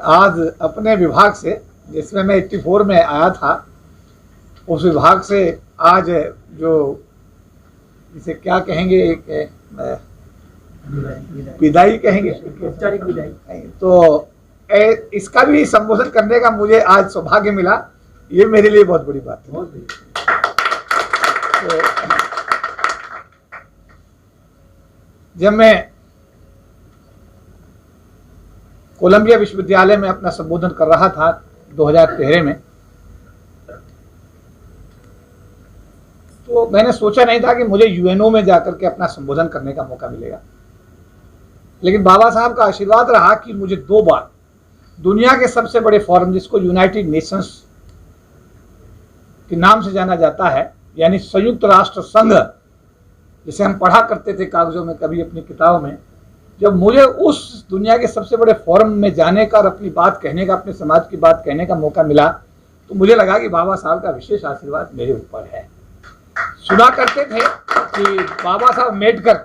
आज अपने विभाग से, जिसमें मैं 84 में आया था, उस विभाग से आज जो इसे क्या कहेंगे, एक विदाई कहेंगे, औपचारिक विदाई। तो इसका भी संबोधन करने का मुझे आज सौभाग्य मिला। ये मेरे लिए बहुत बड़ी बात है। तो जब मैं कोलंबिया विश्वविद्यालय में अपना संबोधन कर रहा था 2013 में, तो मैंने सोचा नहीं था कि मुझे यूएनओ में जाकर के अपना संबोधन करने का मौका मिलेगा। लेकिन बाबा साहब का आशीर्वाद रहा कि मुझे 2 बार दुनिया के सबसे बड़े फोरम, जिसको यूनाइटेड नेशंस के नाम से जाना जाता है, यानी संयुक्त राष्ट्र संघ, जिसे हम पढ़ा करते थे कागजों में, कभी अपनी किताबों में, जब मुझे उस दुनिया के सबसे बड़े फोरम में जाने का और अपनी बात कहने का, अपने समाज की बात कहने का मौका मिला, तो मुझे लगा कि बाबा साहब का विशेष आशीर्वाद मेरे ऊपर है। सुना करते थे कि बाबा साहब अम्बेडकर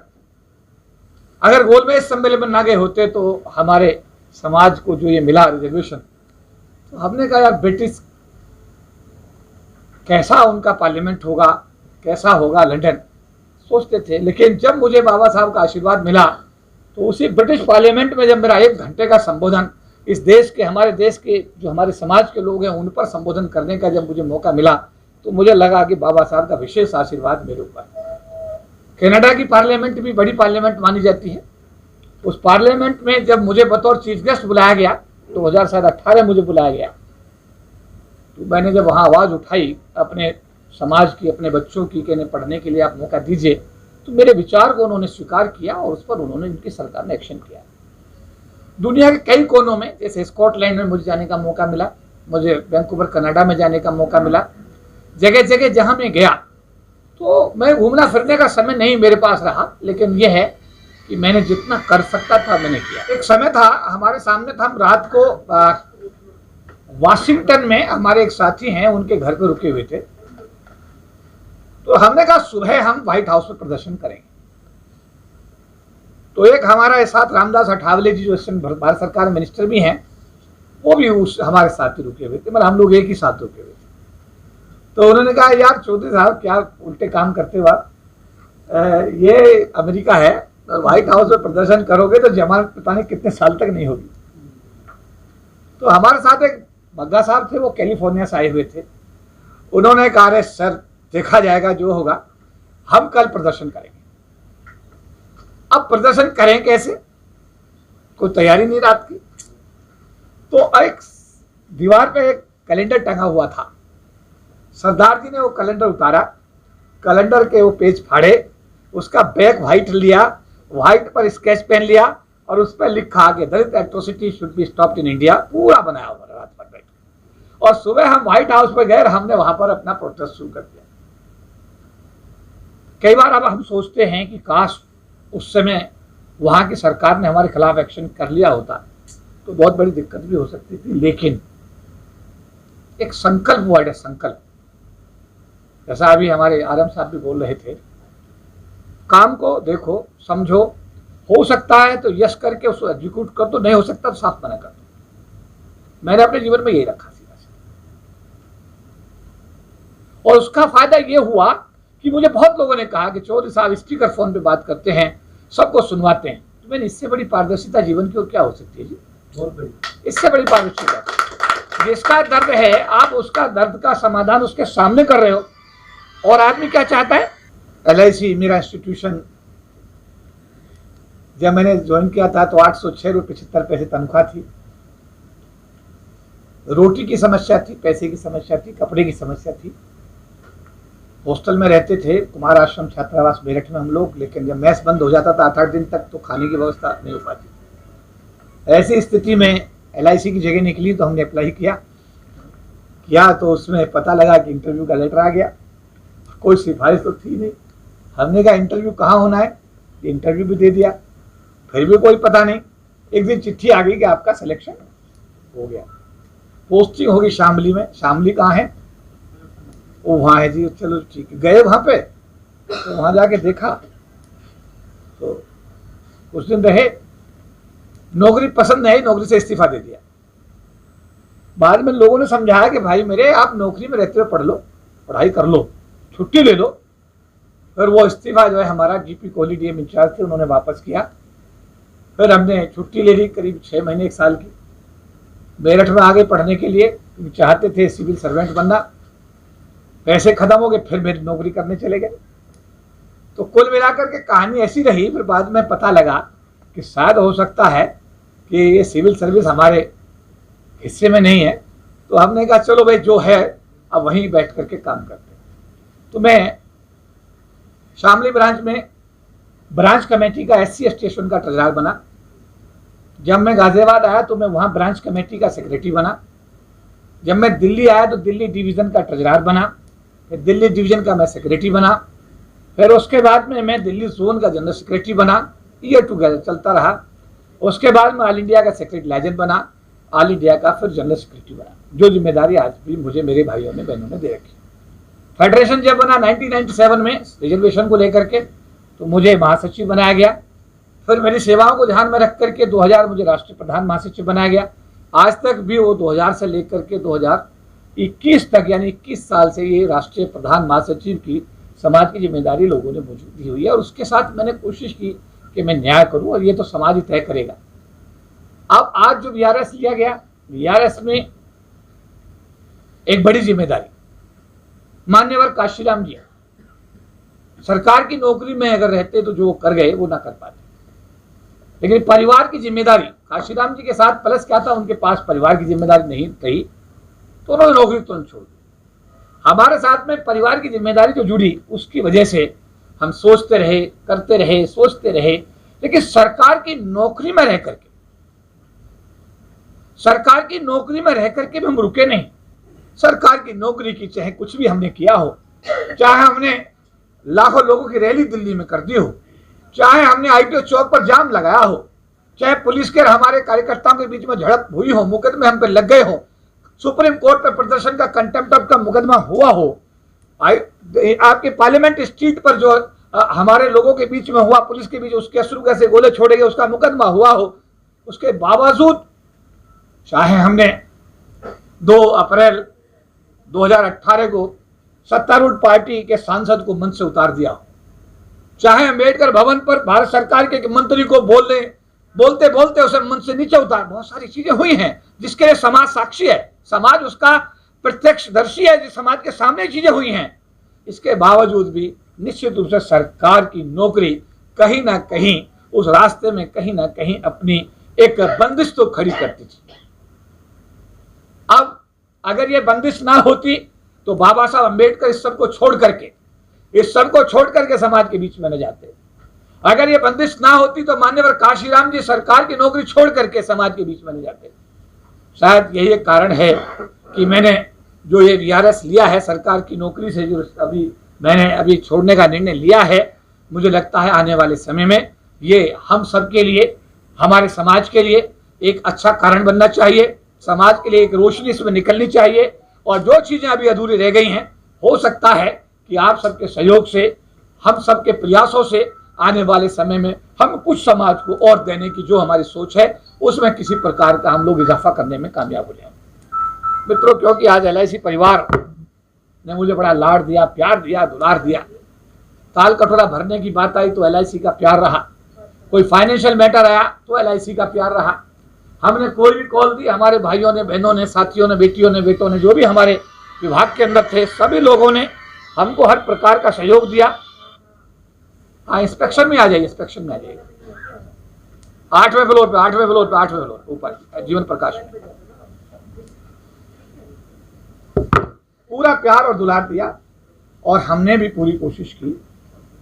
अगर गोलमेज सम्मेलन में ना गए होते तो हमारे समाज को जो ये मिला रिजर्वेशन, तो हमने कहा यार ब्रिटिश कैसा उनका पार्लियामेंट होगा, कैसा होगा लंदन, सोचते थे। लेकिन जब मुझे बाबा साहब का आशीर्वाद मिला, तो उसी ब्रिटिश पार्लियामेंट में जब मेरा 1 घंटे का संबोधन इस देश के, हमारे देश के जो हमारे समाज के लोग हैं उन पर संबोधन करने का जब मुझे मौका मिला, तो मुझे लगा कि बाबा साहब का विशेष आशीर्वाद मेरे ऊपर है। कनाडा की पार्लियामेंट भी बड़ी पार्लियामेंट मानी जाती है। उस पार्लियामेंट में जब मुझे बतौर चीफ गेस्ट बुलाया गया, 2018 मुझे बुलाया गया, तो मैंने जब वहाँ आवाज़ उठाई अपने समाज की, अपने बच्चों की, कहने पढ़ने के लिए आप मौका दीजिए, तो मेरे विचार को उन्होंने स्वीकार किया और उस पर उन्होंने, उनकी सरकार ने एक्शन किया। दुनिया के कई कोनों में, जैसे स्कॉटलैंड में मुझे जाने का मौका मिला, मुझे वैंकूवर कनाडा में जाने का मौका मिला। जगह जगह जहाँ मैं गया, तो मैं घूमना फिरने का समय नहीं मेरे पास रहा, लेकिन यह है कि मैंने जितना कर सकता था मैंने किया। एक समय था हमारे सामने था, हम रात को वाशिंगटन में हमारे एक साथी हैं, उनके घर पर रुके हुए थे, तो हमने कहा सुबह हम व्हाइट हाउस में प्रदर्शन करेंगे। तो एक हमारा साथ रामदास अठावले जी, जो इस समय भारत सरकार में मिनिस्टर भी हैं, वो भी उस हमारे साथ ही रुके हुए थे, मतलब हम लोग एक ही साथ रुके हुए थे। तो उन्होंने कहा यार चौधरी साहब क्या उल्टे काम करते हो आप, ये अमेरिका है और व्हाइट हाउस में प्रदर्शन करोगे तो जमानत पता नहीं कितने साल तक नहीं होगी। तो हमारे साथ एक बग्गा साहब थे, वो कैलिफोर्निया से आए हुए थे। उन्होंने कहा अरे सर देखा जाएगा जो होगा, हम कल प्रदर्शन करेंगे। अब प्रदर्शन करें कैसे, कोई तैयारी नहीं रात की। तो एक दीवार पे एक कैलेंडर टंगा हुआ था, सरदार जी ने वो कैलेंडर उतारा, कैलेंडर के वो पेज फाड़े, उसका बैक व्हाइट लिया, व्हाइट पर स्केच पेन लिया और उस पर लिखा कि Dalit atrocity should be stopped in India, पूरा बनाया हुआ रात भर बैठ के। और सुबह हम व्हाइट हाउस पर गए, हमने वहां पर अपना प्रोटेस्ट शुरू कर दिया। कई बार अब हम सोचते हैं कि काश उस समय वहां की सरकार ने हमारे खिलाफ एक्शन कर लिया होता तो बहुत बड़ी दिक्कत भी हो सकती थी। लेकिन एक संकल्प वर्ड है, संकल्प। जैसा अभी हमारे आरएम साहब भी बोल रहे थे, काम को देखो, समझो, हो सकता है तो यस करके उसको एग्जीक्यूट कर दो, नहीं हो सकता तो साफ मना कर दो। मैंने अपने जीवन में यही रखा सीधा से, और उसका फायदा ये हुआ कि मुझे बहुत लोगों ने कहा कि चौधरी साहब स्पीकर फोन पे बात करते हैं, सबको सुनवाते हैं। तो मैंने, इससे बड़ी पारदर्शिता जीवन की और क्या हो सकती है जी, बहुत बड़ी, इससे बड़ी पारदर्शिता। जिसका दर्द है आप उसका दर्द का समाधान उसके सामने कर रहे हो। और आदमी क्या चाहता है, LIC मेरा इंस्टीट्यूशन जब मैंने ज्वाइन किया था तो 806 रुपये 75 पैसे तनख्वाह थी। रोटी की समस्या थी, पैसे की समस्या थी, कपड़े की समस्या थी। हॉस्टल में रहते थे, कुमार आश्रम छात्रावास मेरठ में हम लोग, लेकिन जब मैस बंद हो जाता था 8-8 दिन तक तो खाने की व्यवस्था नहीं हो पाती। ऐसी स्थिति में LIC की जगह निकली तो हमने अप्लाई किया तो उसमें पता लगा कि इंटरव्यू का लेटर आ गया। कोई सिफारिश तो थी नहीं। हमने कहा इंटरव्यू कहाँ होना है, इंटरव्यू भी दे दिया, फिर भी कोई पता नहीं। एक दिन चिट्ठी आ गई कि आपका सिलेक्शन हो गया, पोस्टिंग होगी शामली में। शामली कहाँ है, वो वहाँ है जी। चलो ठीक है, गए वहाँ पे, तो वहाँ जाके देखा तो कुछ दिन रहे, नौकरी पसंद नहीं, नौकरी से इस्तीफा दे दिया। बाद में लोगों ने समझाया कि भाई मेरे, आप नौकरी में रहते हुए पढ़ लो, पढ़ाई कर लो, छुट्टी ले लो। फिर वो इस्तीफा जो है हमारा जीपी कोहली डीएम इंचार्ज थे, उन्होंने वापस किया। फिर हमने छुट्टी ले ली करीब 6 महीने 1 साल की, मेरठ में आगे पढ़ने के लिए, चाहते थे सिविल सर्वेंट बनना। पैसे खत्म हो गए, फिर मेरी नौकरी करने चले गए। तो कुल मिलाकर के कहानी ऐसी रही। फिर बाद में पता लगा कि शायद हो सकता है कि ये सिविल सर्विस हमारे हिस्से में नहीं है। तो हमने कहा चलो भाई जो है अब वहीं बैठ करके काम करते हैं। तो मैं शामली ब्रांच में ब्रांच कमेटी का SC स्टेशन का ट्रेजरर बना। जब मैं गाजियाबाद आया तो मैं वहाँ ब्रांच कमेटी का सेक्रेटरी बना। जब मैं दिल्ली आया तो दिल्ली डिवीज़न का ट्रेजरर बना। फिर दिल्ली डिवीज़न का मैं सेक्रेटरी बना। फिर उसके बाद में मैं दिल्ली जोन का जनरल सेक्रेटरी बना। ईयर टुगेदर चलता रहा। उसके बाद में ऑल इंडिया का सेक्रेटरी लाइजन बना, ऑल इंडिया का फिर जनरल सेक्रेटरी बना, जो जिम्मेदारी आज भी मुझे मेरे भाइयों ने बहनों ने दे रखी। फेडरेशन जब बना 1997 में रिजर्वेशन को लेकर के, तो मुझे महासचिव बनाया गया। फिर मेरी सेवाओं को ध्यान में रख करके 2000 मुझे राष्ट्रीय प्रधान महासचिव बनाया गया। आज तक भी वो 2000 से लेकर के 2021 तक, यानी 21 साल से ये राष्ट्रीय प्रधान महासचिव की समाज की जिम्मेदारी लोगों ने मुझे दी हुई है। और उसके साथ मैंने कोशिश की कि मैं न्याय करूं, और ये तो समाज ही तय करेगा। अब आज जो VRS लिया गया, VRS में एक बड़ी जिम्मेदारी, मान्यवर काशीराम जी सरकार की नौकरी में अगर रहते तो जो कर गए वो ना कर पाते, लेकिन परिवार की जिम्मेदारी, काशीराम जी के साथ प्लस क्या था, उनके पास परिवार की जिम्मेदारी नहीं रही तो उन्होंने नौकरी तुरंत छोड़ दी। हमारे साथ में परिवार की जिम्मेदारी जो जुड़ी, उसकी वजह से हम सोचते रहे, करते रहे, सोचते रहे, लेकिन सरकार की नौकरी में रह करके, सरकार की नौकरी में रह करके भी हम रुके नहीं। सरकार की नौकरी की चाहे कुछ भी हमने किया हो, चाहे हमने लाखों लोगों की रैली दिल्ली में कर दी हो, चाहे हमने ITO चौक पर जाम लगाया हो, चाहे पुलिस के हमारे कार्यकर्ताओं के बीच में झड़प हुई हो, मुकदमे हम पे लग गए हो, सुप्रीम कोर्ट पे प्रदर्शन का कंटेम्प्ट ऑफ का मुकदमा हुआ हो, आपके पार्लियामेंट स्ट्रीट पर जो हमारे लोगों के बीच में हुआ, पुलिस के बीच उसके अश्रु कैसे गोले छोड़े गए, उसका मुकदमा हुआ हो, उसके बावजूद चाहे हमने 2 अप्रैल 2018 को सत्तारूढ़ पार्टी के सांसद को मंच से उतार दिया हो, चाहे अम्बेडकर भवन पर भारत सरकार के मंत्री को बोलते बोलते उसे मंच से नीचे उतार, बहुत सारी चीजें हुई हैं जिसके लिए समाज साक्षी है, समाज उसका प्रत्यक्षदर्शी है, जिस समाज के सामने चीजें हुई हैं। इसके बावजूद भी निश्चित रूप से सरकार की नौकरी कहीं ना कहीं उस रास्ते में कहीं ना कहीं अपनी एक बंदिश तो खड़ी करती थी। अब अगर ये बंदिश ना होती तो बाबा साहब अम्बेडकर इस सब को छोड़ करके समाज के बीच में न जाते। अगर ये बंदिश ना होती तो मान्यवर काशीराम जी सरकार की नौकरी छोड़ करके समाज के बीच में न जाते। शायद यही एक कारण है कि मैंने जो ये VRS लिया है सरकार की नौकरी से, जो मैंने छोड़ने का निर्णय लिया है, मुझे लगता है आने वाले समय में ये हम सब के लिए, हमारे समाज के लिए एक अच्छा कारण बनना चाहिए, समाज के लिए एक रोशनी इसमें निकलनी चाहिए। और जो चीजें अभी अधूरी रह गई हैं, हो सकता है कि आप सबके सहयोग से, हम सबके प्रयासों से आने वाले समय में हम कुछ समाज को और देने की जो हमारी सोच है, उसमें किसी प्रकार का हम लोग इजाफा करने में कामयाब हो जाएंगे। मित्रों, क्योंकि आज LIC परिवार ने मुझे बड़ा लाड़ दिया, प्यार दिया, दुलार दिया, ताल कटोरा भरने की बात आई तो LIC का प्यार रहा, कोई फाइनेंशियल मैटर आया तो LIC का प्यार रहा, हमने कोई भी कॉल दी, हमारे भाइयों ने, बहनों ने, साथियों ने, बेटियों ने, बेटों ने, जो भी हमारे विभाग के अंदर थे, सभी लोगों ने हमको हर प्रकार का सहयोग दिया। हाँ, इंस्पेक्शन में आ जाइए, इंस्पेक्शन में आ जाइए, 8वें फ्लोर पे ऊपर जीवन प्रकाश में पूरा प्यार और दुलार दिया। और हमने भी पूरी कोशिश की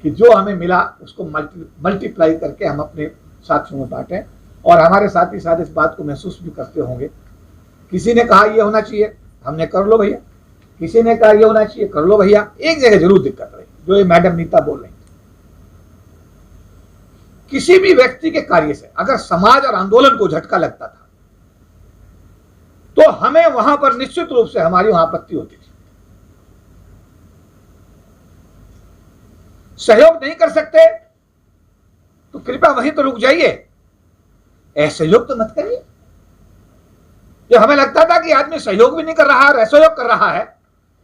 कि जो हमें मिला उसको मल्टीप्लाई करके हम अपने साथियों में बांटें। और हमारे साथी साथ इस बात को महसूस भी करते होंगे, किसी ने कहा ये होना चाहिए, हमने कर लो भैया, किसी ने कहा ये होना चाहिए, कर लो भैया। एक जगह जरूर दिक्कत रही, जो ये मैडम नीता बोल रही थी, किसी भी व्यक्ति के कार्य से अगर समाज और आंदोलन को झटका लगता था तो हमें वहां पर निश्चित रूप से हमारी वहां आपत्ति होती थी। सहयोग नहीं कर सकते तो कृपया वहीं तो रुक जाइए, असहयोग तो मत करिए। जब हमें लगता था कि आदमी सहयोग भी नहीं कर रहा है, असहयोग कर रहा है,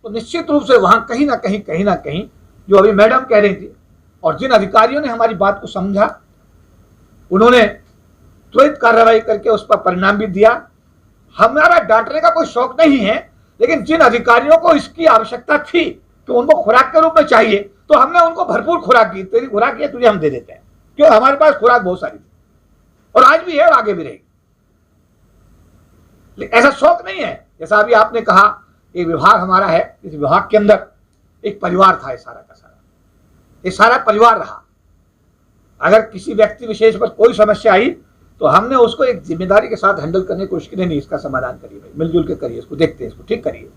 तो निश्चित रूप से वहां कहीं ना कहीं जो अभी मैडम कह रही थी, और जिन अधिकारियों ने हमारी बात को समझा, उन्होंने त्वरित कार्रवाई करके उस पर परिणाम भी दिया। हमारा डांटने का कोई शौक नहीं है, लेकिन जिन अधिकारियों को इसकी आवश्यकता थी कि उनको खुराक के रूप में चाहिए, तो हमने उनको भरपूर खुराक दी। तेरी खुराक है, तुझे हम दे देते हैं, क्यों? हमारे पास खुराक बहुत सारी थी और आज भी है और आगे भी रहेगी। लेकिन ऐसा शौक नहीं है। जैसा अभी आपने कहा, एक विभाग हमारा है, इस विभाग के अंदर एक परिवार था, ये सारा का सारा, ये सारा परिवार रहा। अगर किसी व्यक्ति विशेष पर कोई समस्या आई तो हमने उसको एक जिम्मेदारी के साथ हैंडल करने की कोशिश की, नहीं इसका समाधान करिए भाई, मिलजुल के करिए, इसको देखते हैं, इसको ठीक करिए।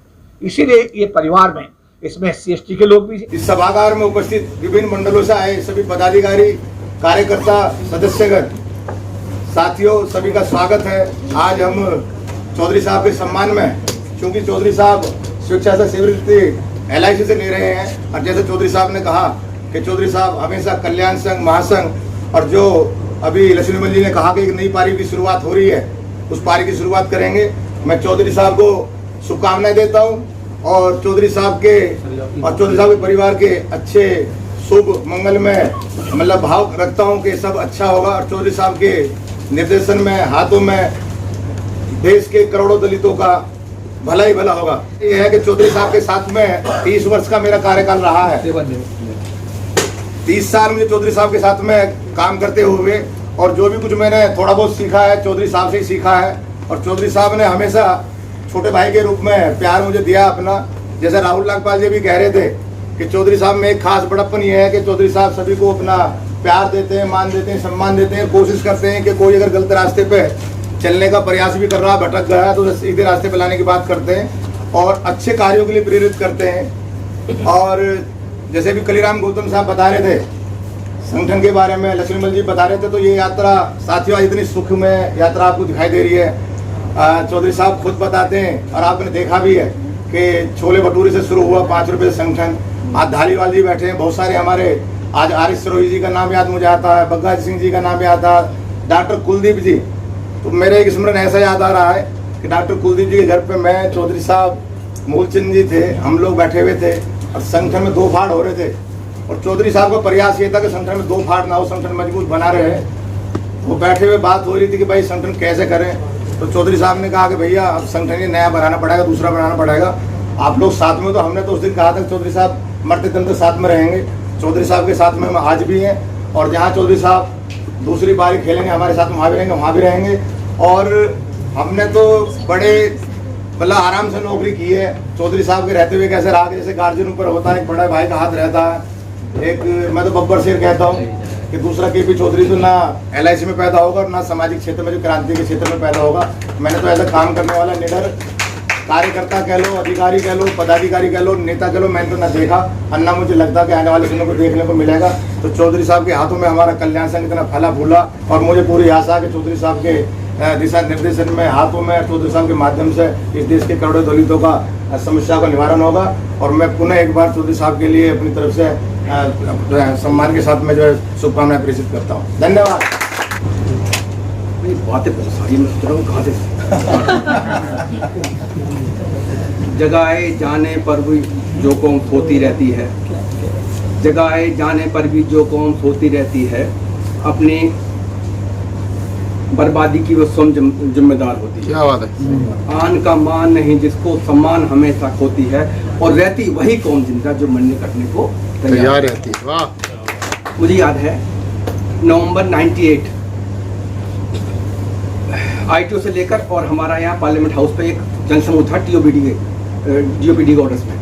इसीलिए ये परिवार में, इसमें SC/ST के लोग भी। इस सभागार में उपस्थित विभिन्न मंडलों से आए सभी पदाधिकारी, कार्यकर्ता, सदस्यगण, साथियों, सभी का स्वागत है। आज हम चौधरी साहब के सम्मान में, क्योंकि चौधरी साहब शिक्षा से सेवानिवृत्ति LIC से ले रहे हैं, और जैसे चौधरी साहब ने कहा कि चौधरी साहब हमेशा कल्याण संघ, महासंघ, और जो अभी लक्ष्मीमल जी ने कहा कि एक नई पारी की शुरुआत हो रही है, उस पारी की शुरुआत करेंगे। मैं चौधरी साहब को शुभकामनाएं देता हूं और चौधरी साहब के परिवार के अच्छे शुभ मंगल में मतलब भाव रखता हूं कि सब अच्छा होगा। और चौधरी साहब के निर्देशन में, हाथों में देश के करोड़ों दलितों का भला ही भला होगा। ये है कि चौधरी साहब के साथ में 30 वर्ष का मेरा कार्यकाल रहा है। 30 साल मुझे चौधरी साहब के साथ में काम करते हुए, और जो भी कुछ मैंने थोड़ा बहुत सीखा है चौधरी साहब से ही सीखा है। और चौधरी साहब ने हमेशा छोटे भाई के रूप में प्यार मुझे दिया अपना। जैसे राहुल नागपाल जी भी कह रहे थे कि चौधरी साहब में एक खास बड़प्पन ये है कि चौधरी साहब सभी को अपना प्यार देते हैं, मान देते हैं, सम्मान देते हैं, कोशिश करते हैं कि कोई अगर गलत रास्ते पे चलने का प्रयास भी कर रहा, भटक गया है, तो सीधे रास्ते पे लाने की बात करते हैं और अच्छे कार्यों के लिए प्रेरित करते हैं। और जैसे भी कलीराम गौतम साहब बता रहे थे संगठन के बारे में, लक्ष्मीमल जी बता रहे थे, तो ये यात्रा साथियों इतनी सुख में यात्रा आपको दिखाई दे रही है। चौधरी साहब खुद बताते हैं और आपने देखा भी है कि छोले भटूरे से शुरू हुआ 5 रुपये से संगठन, आज धालीवाल जी बैठे हैं, बहुत सारे हमारे, आज RS सरोही जी का नाम याद मुझे आता है, बग्गा सिंह जी का नाम याद आता है, डॉक्टर कुलदीप जी। तो मेरे एक स्मरण ऐसा याद आ रहा है कि डॉक्टर कुलदीप जी के घर पे मैं, चौधरी साहब, मूलचंद जी थे, हम लोग बैठे हुए थे और संगठन में 2 फाड़ हो रहे थे। और चौधरी साहब का प्रयास ये था कि संगठन में 2 फाड़ ना हो, संगठन मजबूत बना रहे। वो बैठे हुए बात हो रही थी कि भाई संगठन कैसे करें। तो चौधरी साहब ने कहा कि भैया अब संगठन ये नया बनाना पड़ेगा, दूसरा बनाना पड़ेगा, आप लोग साथ में। तो हमने तो उस दिन कहा था चौधरी साहब मरते दम तक साथ में रहेंगे। चौधरी साहब के साथ में हम आज भी हैं, और जहाँ चौधरी साहब दूसरी बारी खेलेंगे हमारे साथ, वहाँ भी रहेंगे, वहाँ भी रहेंगे। और हमने तो बड़े मतलब आराम से नौकरी की है। चौधरी साहब के रहते हुए कैसे रहा, जैसे गार्जियन ऊपर होता है, एक बड़ा भाई का हाथ रहता है, एक मैं तो बब्बर शेर कहता हूँ कि दूसरा KP चौधरी तो ना LIC में पैदा होगा और ना सामाजिक क्षेत्र में, जो क्रांति के क्षेत्र में पैदा होगा। मैंने तो ऐसा काम करने वाला निडर कार्यकर्ता कह लो, अधिकारी कह लो, पदाधिकारी कह लो, नेता कह लो, मैंने तो ना देखा और ना मुझे लगता कि आने वाले समय को देखने को मिलेगा। तो चौधरी साहब के हाथों में हमारा कल्याण संघ इतना फला फूला, और मुझे पूरी आशा है कि चौधरी साहब के दिशा निर्देशन में, हाथों में, चौधरी साहब के माध्यम से इस देश के करोड़ों दलितों का समस्या का निवारण होगा। और मैं पुनः एक बार चौधरी साहब के लिए अपनी तरफ से सम्मान के साथ में जो है शुभकामनाएं प्रेषित करता हूँ। धन्यवाद। बातें बहुत सारी, मैं सोच रहा हूँ कहाँ से जगाए जाने पर भी जो कौम सोती रहती है, जगाए जाने पर भी जो कौम सोती रहती है, अपनी बर्बादी की वो स्वयं जिम्मेदार होती है। क्या बात है। आन का मान नहीं जिसको सम्मान हमेशा खोती है, और रहती वही कौम जिंदा जो मरने कटने को तैयार रहती है। वाह। मुझे याद है नवंबर 98 ITO से लेकर, और हमारा यहाँ पार्लियामेंट हाउस पे एक जनसमूह था DOPD के ऑर्डर्स में।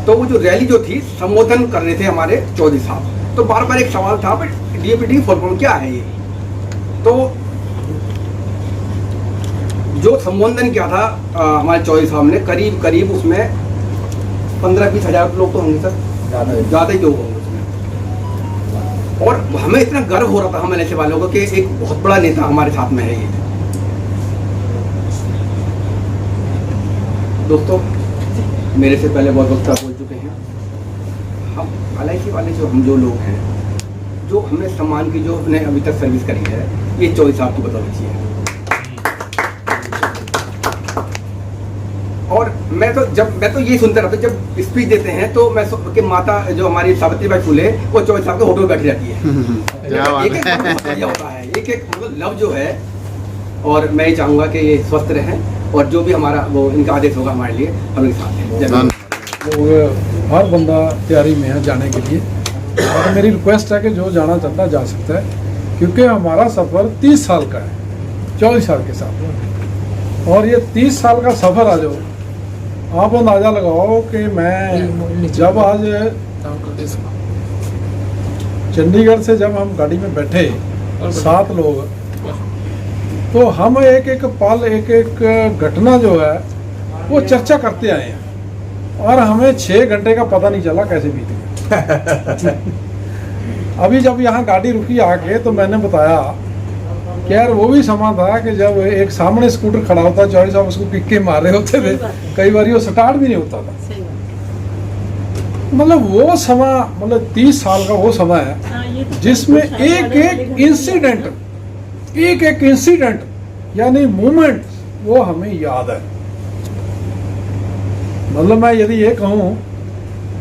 तो वो जो रैली जो थी, संबोधन कर रहे थे हमारे चौधरी साहब। तो बार बार एक सवाल था, DOPD फुल फॉर्म क्या है ये। तो जो संबोधन किया था हमारे चौधरी साहब ने, करीब करीब उसमें 15-20 हज़ार लोग तो होंगे सर, ज़्यादा ही लोग होंगे उसमें। और हमें इतना गर्व हो रहा था हम LIC वालों को कि एक बहुत बड़ा नेता हमारे साथ में है ये। दोस्तों, मेरे से पहले बहुत वक्ता बोल चुके हैं। हम LIC वाले हम लोग हैं, जो हमने सम्मान की जो हमने अभी तक सर्विस करी है, ये चौधरी साहब की बदौलत है। मैं तो ये सुनता रहता हूँ, जब स्पीच देते हैं तो मैं कि माता जो हमारी सावित्रीबाई फुले वो 24 साल के होटल में बैठी रहती है। एक एक होता है, एक एक मतलब लव जो है। और मैं ये चाहूँगा कि ये स्वस्थ रहें और जो भी हमारा वो इनका आदेश होगा हमारे लिए हम इनके साथ हैं। हर बंदा तैयारी में है जाने के लिए, और मेरी रिक्वेस्ट है कि जो जाना चाहता है जा सकता है, क्योंकि हमारा सफ़र 30 साल का है 24 साल के साथ। और ये 30 साल का सफ़र आ जाओ, आप अंदाज़ा लगाओ कि मैं जब आज चंडीगढ़ से जब हम गाड़ी में बैठे 7 लोग, तो हम एक एक पल एक एक घटना जो है वो चर्चा करते आए हैं, और हमें 6 घंटे का पता नहीं चला कैसे बीत गया। अभी जब यहाँ गाड़ी रुकी आके तो मैंने बताया कि यार वो भी समा था कि जब एक सामने स्कूटर खड़ा होता, चौधरी साहब उसको किक्के मार रहे होते थे, कई बार वो स्टार्ट भी नहीं होता था। मतलब वो समा, मतलब 30 साल का वो समय है जिसमें एक एक इंसिडेंट यानी मोमेंट वो हमें याद है। मतलब मैं यदि ये कहूँ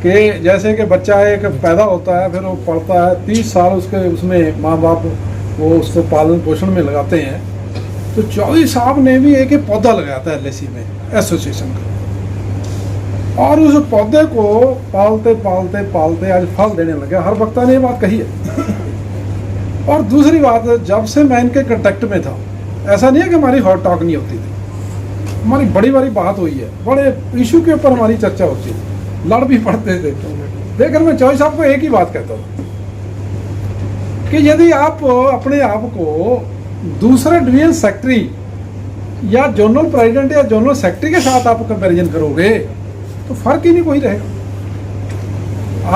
कि जैसे कि बच्चा एक पैदा होता है, फिर वो पढ़ता है, 30 साल उसमें माँ बाप वो उसको पालन पोषण में लगाते हैं, तो चौधरी साहब ने भी एक पौधा लगाया था LIC में एसोसिएशन का, और उस पौधे को पालते पालते पालते आज फल देने लगे। हर वक्ता ने ये बात कही है। और दूसरी बात, जब से मैं इनके कांटेक्ट में था, ऐसा नहीं है कि हमारी हॉट टॉक नहीं होती थी, हमारी बड़ी बड़ी बात हुई है, बड़े इशू के ऊपर हमारी चर्चा होती थी, लड़ भी पड़ते थे। लेकिन मैं चौधरी साहब को एक ही बात कहता हूँ कि यदि आप अपने आप को दूसरे डिवीजन सेक्रेटरी या जोनल प्रेसिडेंट या जोनल सेक्रेटरी के साथ आप कंपैरिजन करोगे तो फर्क ही नहीं कोई रहेगा।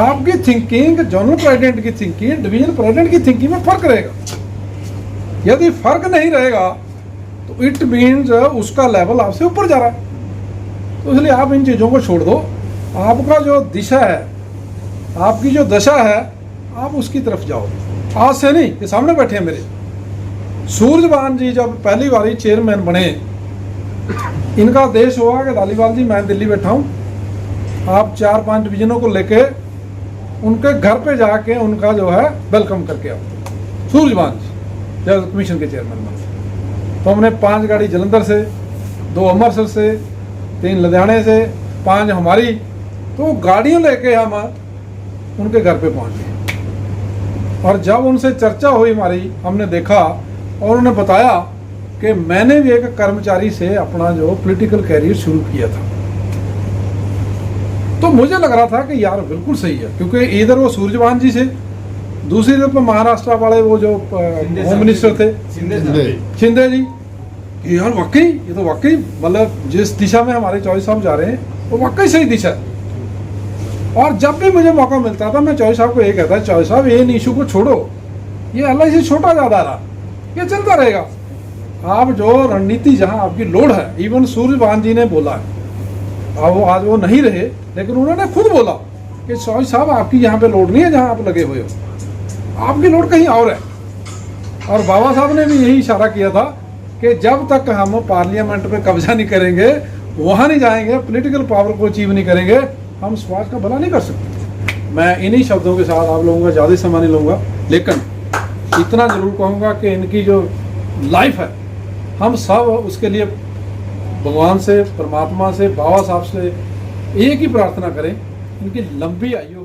आपकी थिंकिंग जोनल प्रेसिडेंट की थिंकिंग डिवीजन प्रेसिडेंट की थिंकिंग में फर्क रहेगा। यदि फर्क नहीं रहेगा तो इट मीन्स उसका लेवल आपसे ऊपर जा रहा है। तो इसलिए आप इन चीज़ों को छोड़ दो। आपका जो दिशा है, आपकी जो दशा है, आप उसकी तरफ जाओ। आज से नहीं, ये सामने बैठे हैं मेरे सूरजवान जी, जब पहली बारी चेयरमैन बने, इनका आदेश हुआ कि धालीवाल जी मैं दिल्ली बैठा हूँ, आप 4-5 डिवीजनों को लेके उनके घर पे जाके उनका जो है वेलकम करके आओ। सूरजवान जी जब कमीशन के चेयरमैन बने, तो हमने 5 गाड़ी जलंधर से, 2 अमृतसर से, 3 लुधियाने से, 5 हमारी, तो गाड़ियों लेके हम उनके घर पे पहुँच गए। और जब उनसे चर्चा हुई हमारी, हमने देखा और उन्हें बताया कि मैंने भी एक कर्मचारी से अपना जो पॉलिटिकल कैरियर शुरू किया था, तो मुझे लग रहा था कि यार बिल्कुल सही है, क्योंकि इधर वो सूरजवान जी से, दूसरी तरफ महाराष्ट्र वाले वो जो होम मिनिस्टर थे शिंदे जी, यार वाकई ये तो वाकई मतलब जिस दिशा में हमारे चौधरी साहब जा रहे हैं वो वाकई सही दिशा है। और जब भी मुझे मौका मिलता था मैं चौधरी साहब को ये कहता, चौधरी साहब ये इशू को छोड़ो, ये LIC छोटा ज़्यादा रहा, ये चलता रहेगा। आप जो रणनीति जहाँ आपकी लोड है, इवन सूरजवान जी ने बोला है, अब वो आज वो नहीं रहे, लेकिन उन्होंने खुद बोला कि चौधरी साहब आपकी यहाँ पे लोड नहीं है जहाँ आप लगे हुए हो, आपकी लोड कहीं और है। और बाबा साहब ने भी यही इशारा किया था कि जब तक हम पार्लियामेंट पे कब्जा नहीं करेंगे, वहाँ नहीं जाएंगे, पॉलिटिकल पावर को अचीव नहीं करेंगे, हम समाज का भला नहीं कर सकते। मैं इन्हीं शब्दों के साथ आप लोगों का ज़्यादा समय नहीं लूँगा, लेकिन इतना ज़रूर कहूँगा कि इनकी जो लाइफ है, हम सब उसके लिए भगवान से, परमात्मा से, बाबा साहब से एक ही प्रार्थना करें, इनकी लंबी आयु